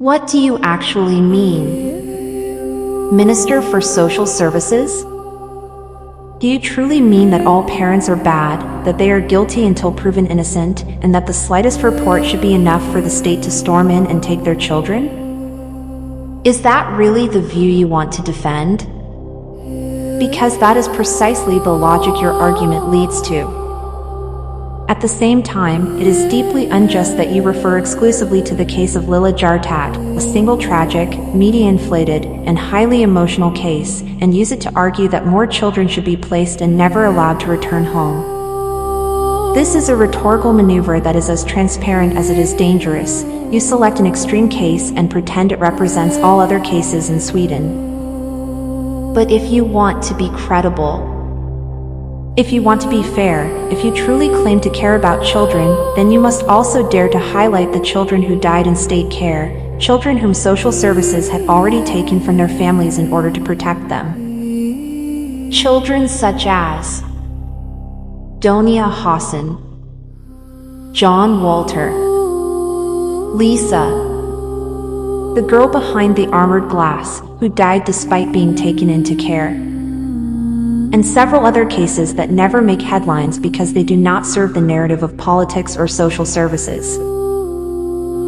What do you actually mean? Minister for Social Services? Do you truly mean that all parents are bad, that they are guilty until proven innocent, and that the slightest report should be enough for the state to storm in and take their children? Is that really the view you want to defend? Because that is precisely the logic your argument leads to. At the same time, it is deeply unjust that you refer exclusively to the case of Lila Jartat, a single tragic, media-inflated, and highly emotional case, and use it to argue that more children should be placed and never allowed to return home. This is a rhetorical maneuver that is as transparent as it is dangerous. You select an extreme case and pretend it represents all other cases in Sweden. But if you want to be credible, if you want to be fair, if you truly claim to care about children, then you must also dare to highlight the children who died in state care, children whom social services had already taken from their families in order to protect them. Children such as Donia Hassan, John Walter, Lisa, the girl behind the armored glass, who died despite being taken into care, and several other cases that never make headlines because they do not serve the narrative of politics or social services.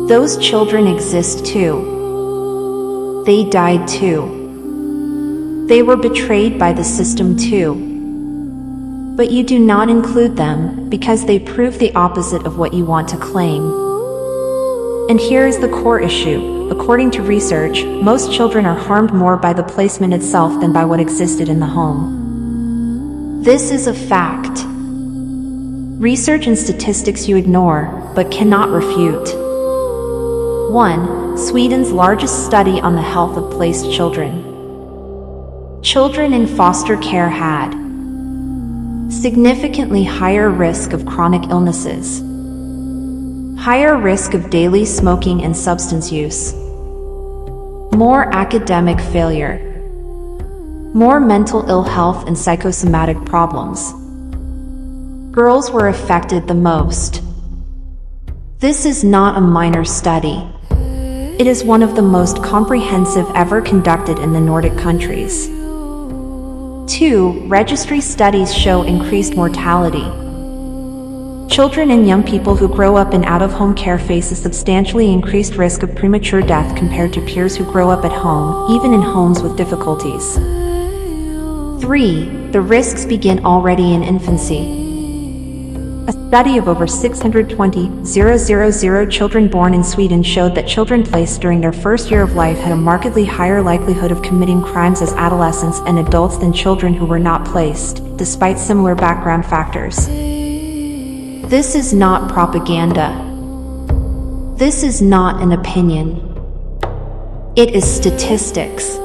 Those children exist too. They died too. They were betrayed by the system too. But you do not include them because they prove the opposite of what you want to claim. And here is the core issue. According to research, most children are harmed more by the placement itself than by what existed in the home. This is a fact. Research and statistics you ignore, but cannot refute. 1. Sweden's largest study on the health of placed children. Children in foster care had significantly higher risk of chronic illnesses, higher risk of daily smoking and substance use, more academic failure, more mental ill health and psychosomatic problems. Girls were affected the most. This is not a minor study. It is one of the most comprehensive ever conducted in the Nordic countries. 2. Registry studies show increased mortality. Children and young people who grow up in out-of-home care face a substantially increased risk of premature death compared to peers who grow up at home, even in homes with difficulties. 3. The risks begin already in infancy. A study of over 620,000 children born in Sweden showed that children placed during their first year of life had a markedly higher likelihood of committing crimes as adolescents and adults than children who were not placed, despite similar background factors. This is not propaganda. This is not an opinion. It is statistics.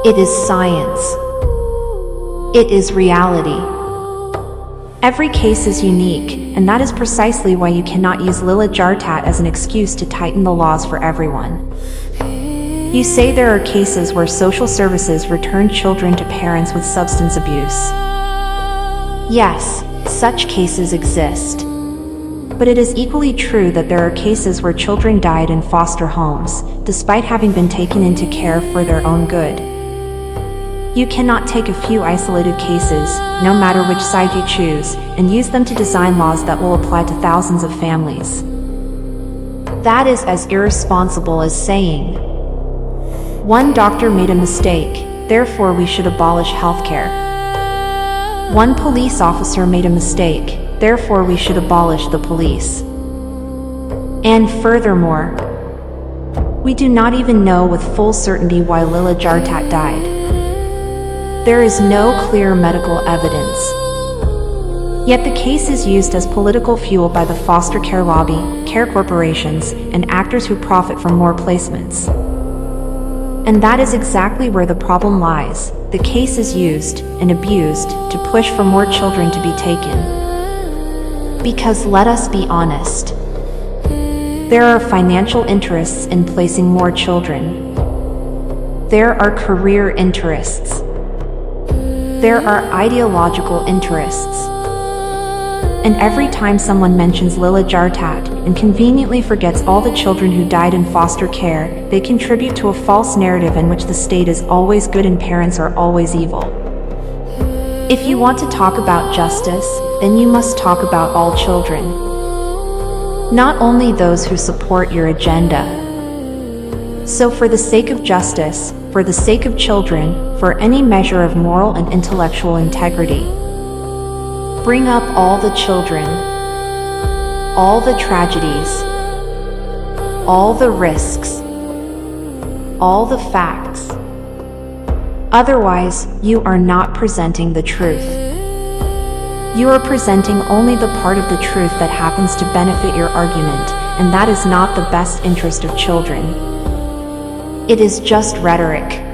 It is science. It is reality. Every case is unique, and that is precisely why you cannot use Lila Jartat as an excuse to tighten the laws for everyone. You say there are cases where social services return children to parents with substance abuse. Yes, such cases exist. But it is equally true that there are cases where children died in foster homes, despite having been taken into care for their own good. You cannot take a few isolated cases, no matter which side you choose, and use them to design laws that will apply to thousands of families. That is as irresponsible as saying, one doctor made a mistake, therefore we should abolish healthcare. One police officer made a mistake, therefore we should abolish the police. And furthermore, we do not even know with full certainty why Lila Jartat died. There is no clear medical evidence. Yet the case is used as political fuel by the foster care lobby, care corporations, and actors who profit from more placements. And that is exactly where the problem lies. The case is used and abused to push for more children to be taken. Because let us be honest, there are financial interests in placing more children. There are career interests. There are ideological interests. And every time someone mentions Lila Jartat and conveniently forgets all the children who died in foster care, they contribute to a false narrative in which the state is always good and parents are always evil. If you want to talk about justice, then you must talk about all children. Not only those who support your agenda. So for the sake of justice, for the sake of children, for any measure of moral and intellectual integrity, bring up all the children, all the tragedies, all the risks, all the facts. Otherwise, you are not presenting the truth. You are presenting only the part of the truth that happens to benefit your argument, and that is not the best interest of children. It is just rhetoric.